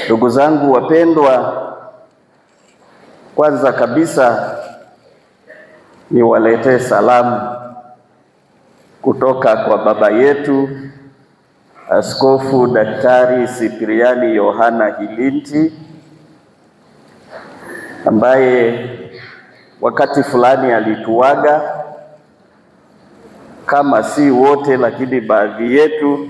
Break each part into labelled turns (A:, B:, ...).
A: Ndugu zangu wapendwa, kwanza kabisa niwaletee salamu kutoka kwa baba yetu Askofu Daktari Sipriani Yohana Hilinti, ambaye wakati fulani alituaga, kama si wote lakini baadhi yetu.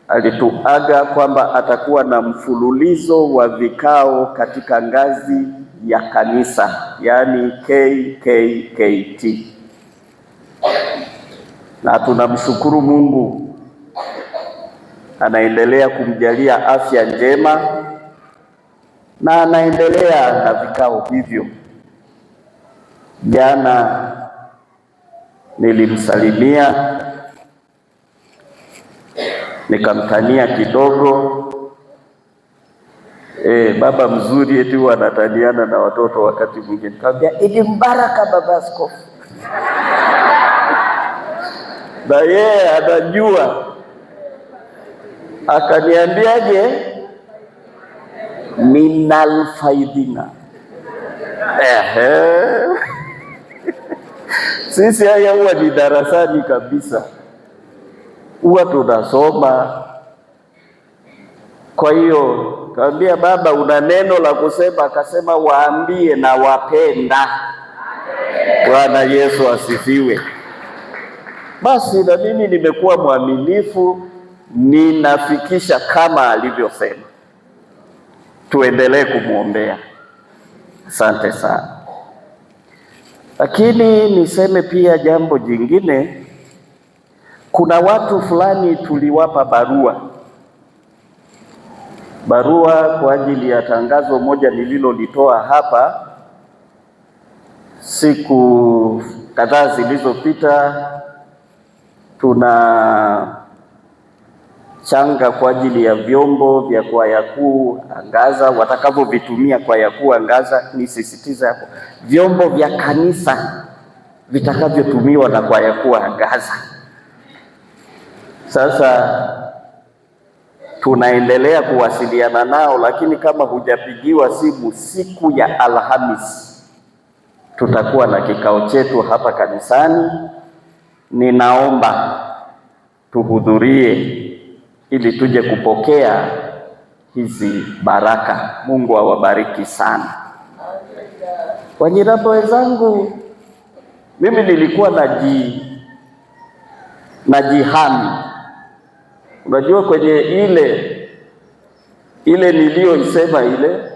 A: Alituaga kwamba atakuwa na mfululizo wa vikao katika ngazi ya kanisa, yaani KKKT, na tunamshukuru Mungu anaendelea kumjalia afya njema na anaendelea na vikao hivyo. Jana nilimsalimia nikamtania kidogo. Baba mzuri eti wanataniana na watoto wakati mwingine. Nikamwambia Idi Mbaraka baba askofu. Na yeye anajua. Akaniambiaje? Minal faidina. Sisi haya huwa ni darasani kabisa, huwa tunasoma. Kwa hiyo kaambia baba, una neno la kusema? Akasema waambie na wapenda. Bwana Yesu asifiwe. Basi na mimi nimekuwa mwaminifu, ninafikisha kama alivyosema. Tuendelee kumwombea. Asante sana. Lakini niseme pia jambo jingine. Kuna watu fulani tuliwapa barua kwa ajili ya tangazo moja nililolitoa hapa siku kadhaa zilizopita. Tuna changa kwa ajili ya vyombo vya kwaya kuu Angaza watakavyovitumia kwaya kuu Angaza. Nisisitiza hapo, vyombo vya kanisa vitakavyotumiwa na kwaya kuu Angaza. Sasa tunaendelea kuwasiliana nao, lakini kama hujapigiwa simu, siku ya Alhamisi tutakuwa na kikao chetu hapa kanisani. Ninaomba tuhudhurie ili tuje kupokea hizi baraka. Mungu awabariki sana. Wanyiramba wenzangu, mimi nilikuwa najihami. Unajua kwenye ile niliyoisema ile,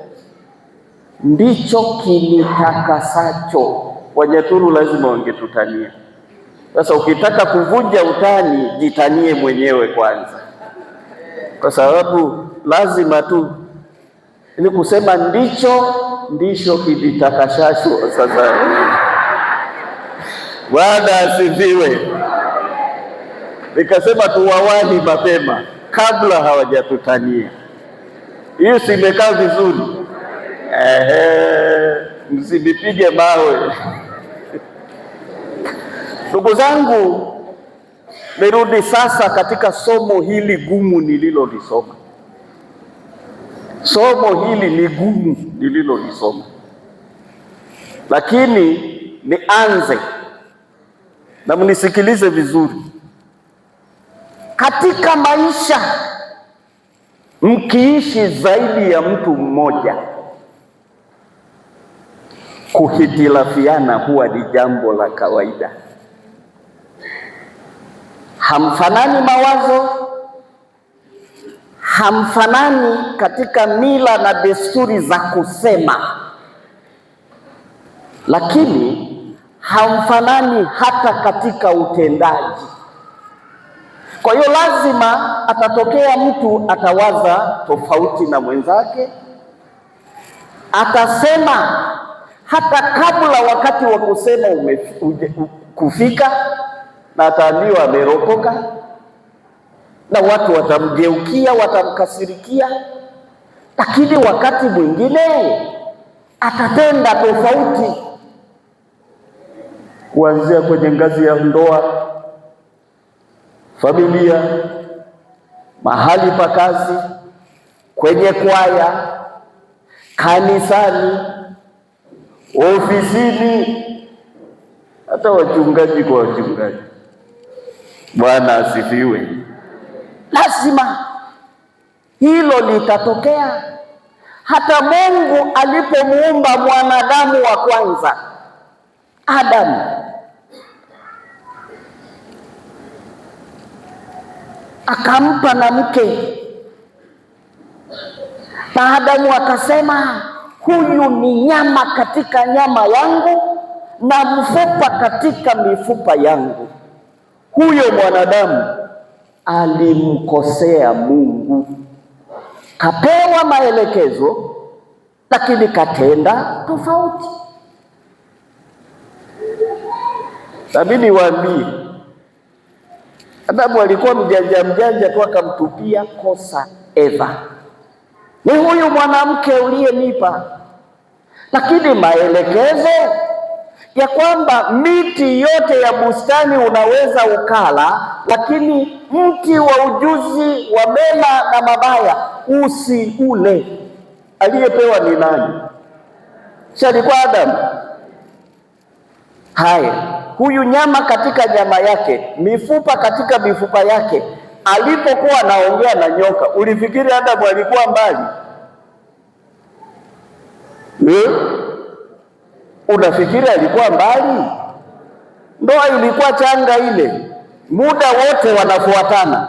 A: ndicho kinitakasacho. Wanyaturu lazima wangetutania. Sasa ukitaka kuvunja utani, jitanie mwenyewe kwanza, kwa sababu lazima tu ili kusema ndicho kinitakashacho. Sasa Bwana asifiwe. Nikasema tuwawahi mapema kabla hawajatutania. Hiyo si imekaa vizuri? Msibipige mawe. Ndugu zangu, nirudi sasa katika somo hili gumu nililolisoma. Somo hili ni gumu nililolisoma, lakini nianze na mnisikilize vizuri. Katika maisha, mkiishi zaidi ya mtu mmoja, kuhitilafiana huwa ni jambo la kawaida. Hamfanani mawazo, hamfanani katika mila na desturi za kusema, lakini hamfanani hata katika utendaji. Kwa hiyo lazima atatokea mtu atawaza tofauti na mwenzake, atasema hata kabla wakati wa kusema kufika, na ataambiwa ameropoka, na watu watamgeukia, watamkasirikia. Lakini wakati mwingine atatenda tofauti, kuanzia kwenye ngazi ya ndoa, familia, mahali pa kazi, kwenye kwaya, kanisani, ofisini, hata wachungaji kwa wachungaji. Bwana asifiwe. Lazima hilo litatokea. Hata Mungu alipomuumba mwanadamu wa kwanza, Adamu, akampa na mke, na Adamu akasema, huyu ni nyama katika nyama yangu na mfupa katika mifupa yangu. Huyo mwanadamu alimkosea Mungu, kapewa maelekezo lakini katenda tofauti. Sabini waambie, Adamu alikuwa mjanja tu, akamtupia kosa Eva, ni huyu mwanamke uliyenipa. Lakini maelekezo ya kwamba miti yote ya bustani unaweza ukala, lakini mti wa ujuzi wa mema na mabaya usiule. Aliyepewa ni nani? Si alikuwa Adamu? Haya, huyu nyama katika nyama yake, mifupa katika mifupa yake, alipokuwa anaongea na nyoka, ulifikiri Adamu alikuwa mbali? Unafikiri alikuwa mbali? Ndoa ilikuwa changa ile, muda wote wanafuatana.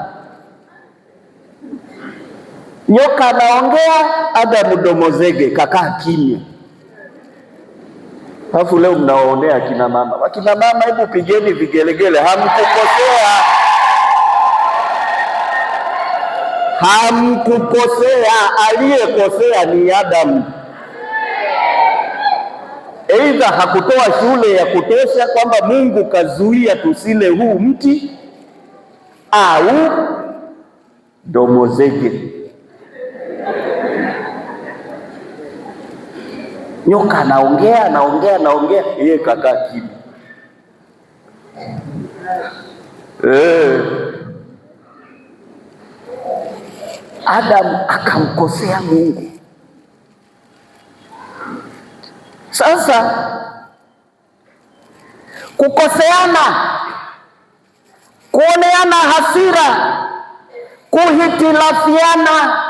A: Nyoka anaongea, Adamu domozege kakaa kimya. Alafu leo mnawaonea akina mama. Wakina mama, hebu pigeni vigelegele, hamkukosea. Hamkukosea, aliyekosea ni Adamu. Aidha hakutoa shule ya kutosha kwamba Mungu kazuia tusile huu mti, au domozege. Nyoka anaongea, yeye kakaa kimya. Adamu akamkosea Mungu. Sasa kukoseana, kuoneana hasira, kuhitilafiana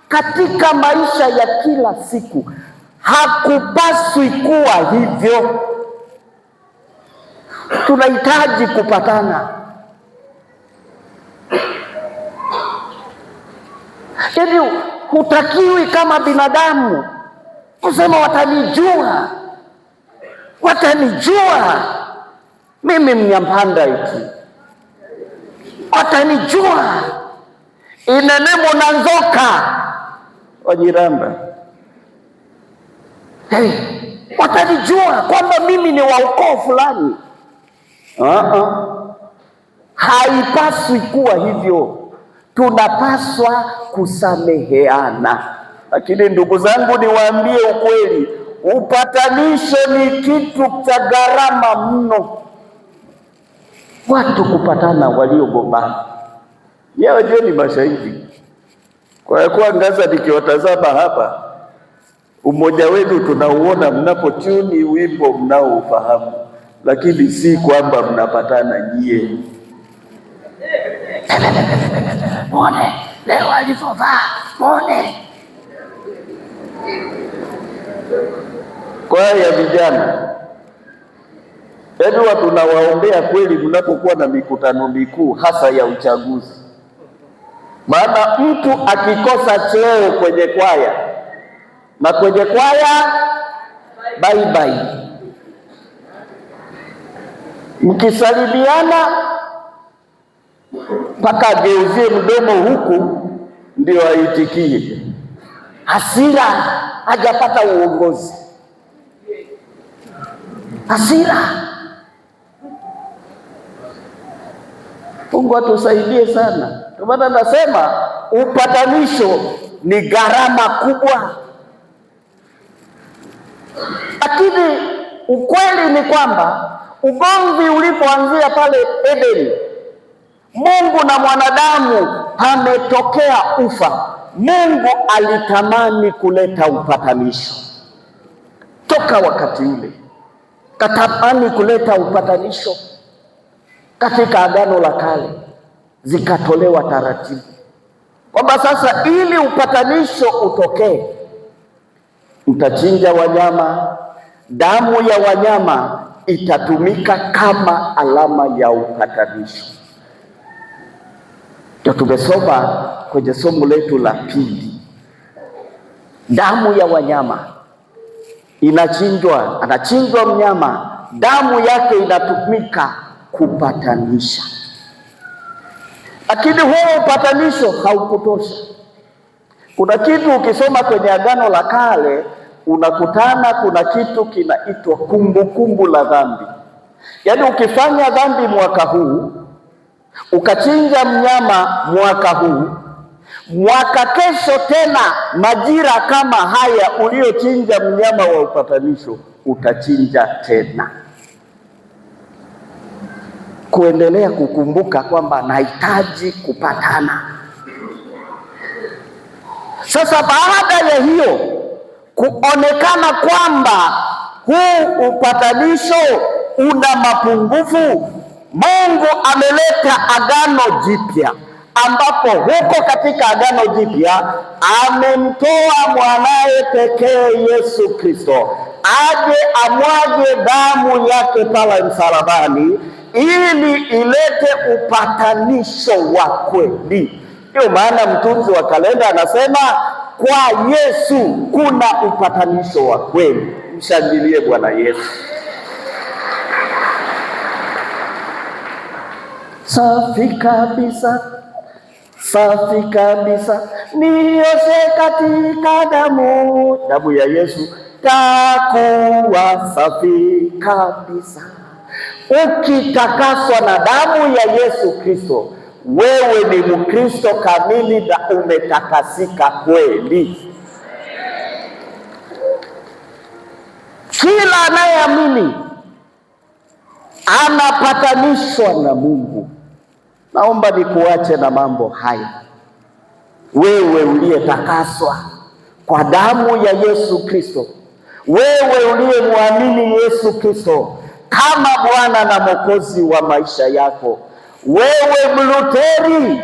A: katika maisha ya kila siku hakupaswi kuwa hivyo. Tunahitaji kupatana. Yaani hutakiwi kama binadamu kusema watanijua mimi Mnyampanda iti, watanijua inenemo na nzoka Wanyiramba. Watanijua kwamba mimi ni wa ukoo fulani. Haipaswi kuwa hivyo. Tunapaswa kusameheana. Lakini ndugu zangu, niwaambie ukweli, upatanisho ni kitu cha gharama mno. Watu kupatana waliogombana, yeye ndio ni mashahidi. Kwa kuwa ngaza nikiwatazama hapa, umoja wenu tunauona mnapotuni wimbo mnaofahamu, lakini si kwamba mnapatana nyie. Muone leo alivyovaa, muone. Kwa ya vijana, hebu tunawaombea kweli mnapokuwa na mikutano mikuu hasa ya uchaguzi. Maana mtu akikosa cheo kwenye kwaya, na kwenye kwaya bye bye, mkisalimiana mpaka ageuzie mdomo huku ndio aitikie. Hasira, hajapata uongozi. Hasira. Mungu atusaidie sana. Kwa maana nasema upatanisho ni gharama kubwa. Lakini ukweli ni kwamba ugomvi ulipoanzia pale Edeni, Mungu na mwanadamu ametokea ufa. Mungu alitamani kuleta upatanisho toka wakati ule, katamani kuleta upatanisho katika Agano la Kale, zikatolewa taratibu kwamba sasa ili upatanisho utokee, mtachinja wanyama, damu ya wanyama itatumika kama alama ya upatanisho. Ndio tumesoma kwenye somo letu la pili, damu ya wanyama inachinjwa, anachinjwa mnyama, damu yake inatumika kupatanisha. Lakini huo upatanisho haukutosha. Kuna kitu ukisoma kwenye Agano la Kale unakutana, kuna kitu kinaitwa kumbukumbu la dhambi. Yaani ukifanya dhambi mwaka huu, ukachinja mnyama mwaka huu, mwaka kesho tena majira kama haya uliochinja mnyama wa upatanisho utachinja tena, kuendelea kukumbuka kwamba nahitaji kupatana. Sasa baada ya hiyo kuonekana kwamba huu upatanisho una mapungufu, Mungu ameleta agano jipya, ambapo huko katika agano jipya amemtoa mwanaye pekee Yesu Kristo aje amwage damu yake pale msalabani ili ilete upatanisho wa kweli. Ndio maana mtunzi wa kalenda anasema kwa Yesu kuna upatanisho wa kweli. Mshangilie Bwana Yesu. Safi kabisa, safi kabisa, nioshe katika damu ya Yesu, takuwa safi kabisa. Ukitakaswa na damu ya Yesu Kristo, wewe ni Mkristo kamili na umetakasika kweli. Kila anayeamini anapatanishwa na Mungu. Naomba nikuache na mambo haya. Wewe uliyetakaswa kwa damu ya Yesu Kristo, wewe uliyemwamini Yesu Kristo kama Bwana na Mwokozi wa maisha yako, wewe Mluteri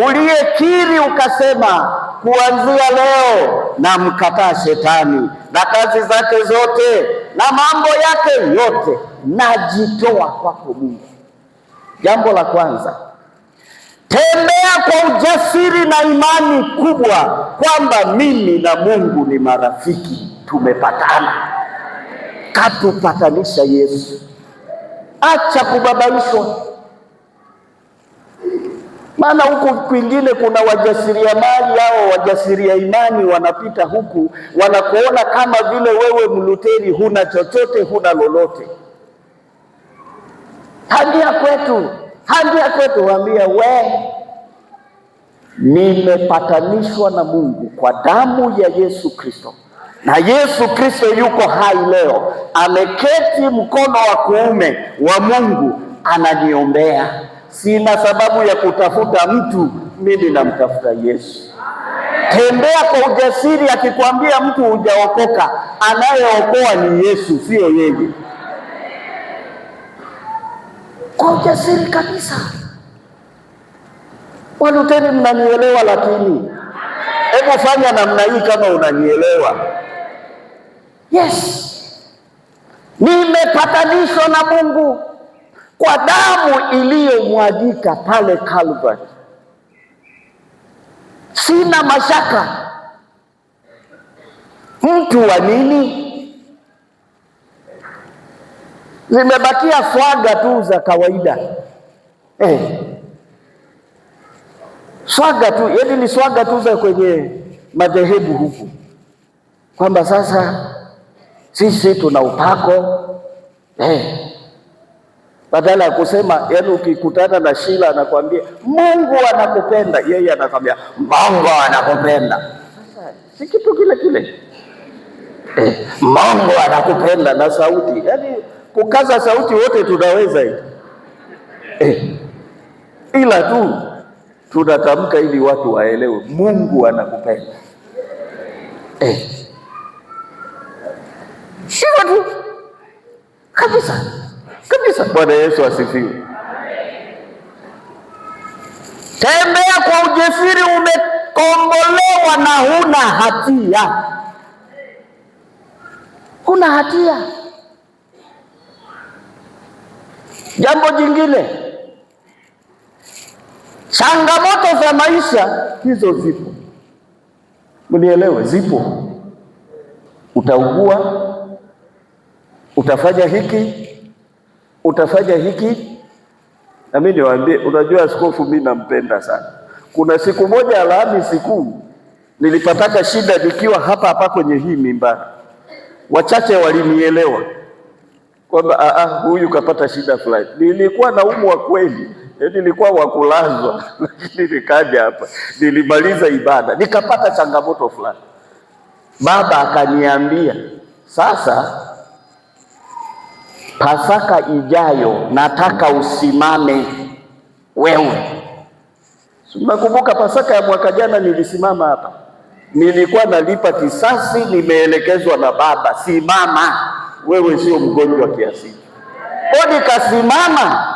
A: uliyekiri ukasema, kuanzia leo namkataa shetani na kazi zake zote na mambo yake yote, najitoa kwako Mungu. Jambo la kwanza, tembea kwa ujasiri na imani kubwa kwamba mimi na Mungu ni marafiki, tumepatana, katupatanisha Yesu. Acha kubabaishwa, maana huku kwingine kuna wajasiriamali hao wajasiria imani wanapita huku, wanakuona kama vile wewe Mluteri huna chochote, huna lolote. Handia kwetu, waambia nimepatanishwa na Mungu kwa damu ya Yesu Kristo, na Yesu Kristo yuko hai leo, ameketi mkono wa kuume wa Mungu, ananiombea. Sina sababu ya kutafuta mtu, mimi namtafuta Yesu. Tembea kwa ujasiri. Akikwambia mtu hujaokoka, anayeokoa ni Yesu, sio yeye. Kwa ujasiri kabisa. Waluteri mnanielewa, lakini hebu fanya namna hii kama unanielewa. Yes, nimepatanishwa na Mungu kwa damu iliyomwagika pale Calvary. Sina mashaka. Mtu wa nini? Zimebakia swaga tu za kawaida. Swaga tu, yaani ni swaga tu za kwenye madhehebu huku, kwamba sasa sisi tuna upako. Badala ya kusema, yaani ukikutana na Shila anakuambia Mungu anakupenda, yeye anakuambia Mungu anakupenda. Sasa si kitu kile kile. Mungu anakupenda na sauti, yaani kukaza sauti wote tunaweza ila tu tunatamka ili watu waelewe Mungu anakupenda. Sio tu kabisa kabisa. Bwana Yesu asifiwe. Tembea kwa ujasiri, umekombolewa na huna hatia. Huna hatia. Jambo jingine, changamoto za maisha hizo zipo, mnielewe, zipo. Utaugua, utafanya hiki, utafanya hiki. Na mimi niwaambie, unajua askofu mimi nampenda sana. Kuna siku moja Alhamisi Kuu nilipataka shida nikiwa hapa kwenye hii mimbari. Wachache walinielewa kwamba huyu kapata shida fulani. Nilikuwa naumwa kweli, nilikuwa wakulazwa, lakini nikaja hapa, nilimaliza ibada, nikapata changamoto fulani. Baba akaniambia, sasa Pasaka ijayo nataka usimame wewe. Nakumbuka Pasaka ya mwaka jana nilisimama hapa, nilikuwa nalipa kisasi, nimeelekezwa na baba, simama wewe, sio mgonjwa kiasi. Nikasimama.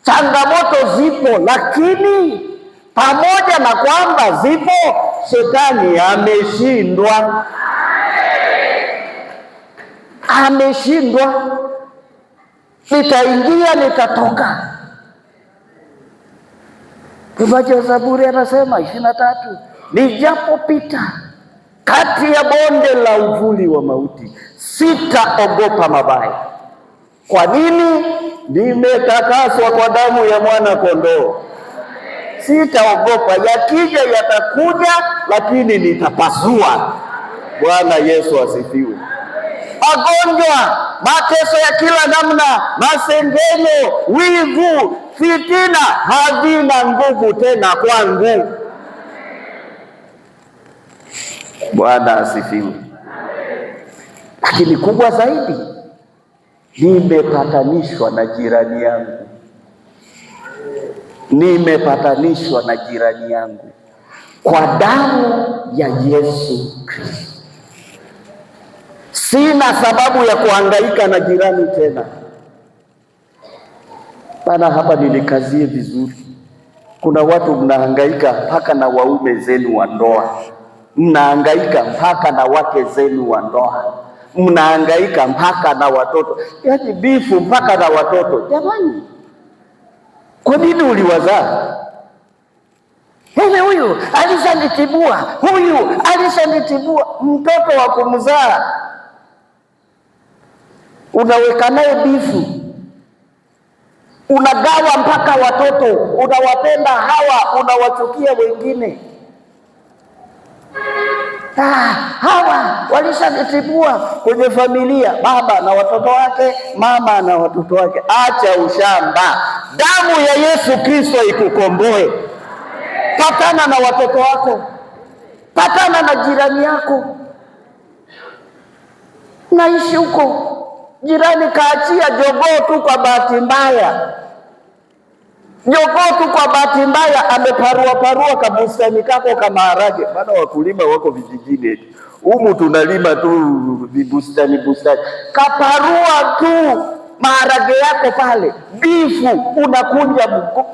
A: Changamoto zipo, lakini pamoja na kwamba zipo, shetani ameshindwa. Ameshindwa. Nitaingia, nitatoka. Mbaji wa Zaburi anasema 23, nijapopita kati ya bonde la uvuli wa mauti, sitaogopa mabaya. Kwa nini? Nimetakaswa kwa damu ya mwana kondoo. Sitaogopa, yakija yatakuja, lakini nitapasua. Bwana Yesu asifiwe. Magonjwa, mateso ya kila namna, masengenyo, wivu, fitina havina nguvu tena kwangu. Bwana asifiwe. Lakini kubwa zaidi, nimepatanishwa na jirani yangu. Nimepatanishwa na jirani yangu kwa damu ya Yesu Kristo. Sina sababu ya kuhangaika na jirani tena. Bana, hapa nilikazie vizuri. Kuna watu mnahangaika mpaka na waume zenu wa ndoa, mnahangaika mpaka na wake zenu wa ndoa, mnahangaika mpaka na watoto, yaani bifu mpaka na watoto. Jamani, kwa nini uliwazaa? Huyu alishanitibua, huyu alishanitibua. Mtoto wa kumzaa unaweka naye bifu, unagawa mpaka watoto, unawapenda hawa, unawachukia wengine. Hawa walishanitibua kwenye familia, baba na watoto wake, mama na watoto wake. Acha ushamba. Damu ya Yesu Kristo ikukomboe. Patana na watoto wako, patana na jirani yako. Naishi huko, jirani kaachia jogoo tu kwa bahati mbaya. Jogoo tu kwa bahati mbaya ameparua kabustani kako kama maharage. Maana wakulima wako vijijini, humu tunalima tu bustani. Kaparua tu maharage yako pale, bifu unakunja mguu.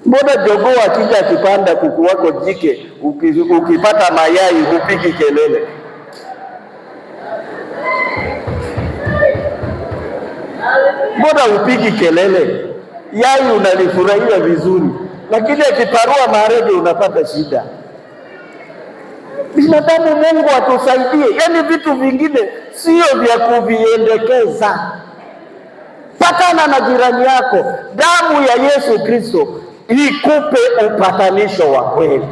A: Mbona jogoo akija akipanda kuku wako jike, ukipata mayai hupigi kelele? Mbona hupigi kelele? Yai unalifurahia vizuri, lakini akiparua maharage unapata shida. Binadamu, Mungu atusaidie. Yaani vitu vingine sio vya kuviendekeza. Patana na jirani yako. Damu ya Yesu Kristo ikupe upatanisho wa kweli.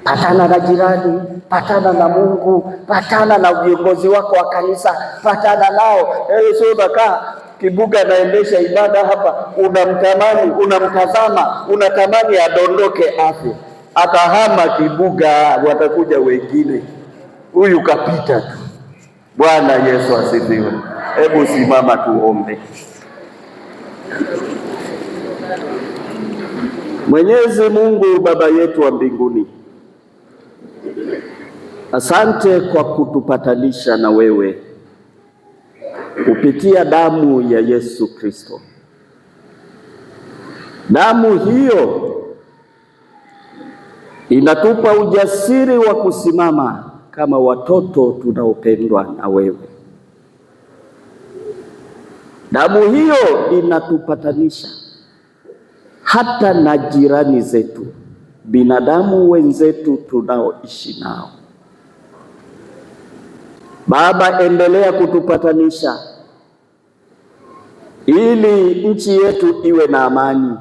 A: Patana na jirani, patana na Mungu, patana na viongozi wako wa kanisa, patana nao. Sio unakaa Kibuga anaendesha ibada hapa, unamtamani, unamtazama, unatamani adondoke afe. Atahama Kibuga, watakuja wengine. Huyu kapita tu. Bwana Yesu asifiwe. Hebu simama tuombe. Mwenyezi Mungu Baba yetu wa mbinguni, asante kwa kutupatanisha na wewe kupitia damu ya Yesu Kristo. Damu hiyo inatupa ujasiri wa kusimama kama watoto tunaopendwa na wewe. Damu hiyo inatupatanisha hata na jirani zetu, binadamu wenzetu tunaoishi nao. Baba, endelea kutupatanisha ili nchi yetu iwe na amani.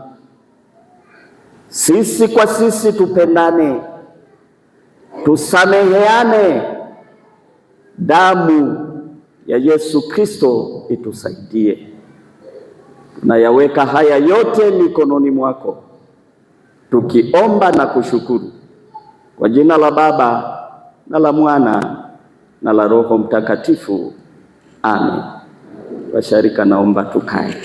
A: Sisi kwa sisi tupendane, tusameheane. Damu ya Yesu Kristo itusaidie. Tunayaweka haya yote mikononi mwako, tukiomba na kushukuru kwa jina la Baba na la Mwana na la Roho Mtakatifu. Amen. Washarika, naomba tukae.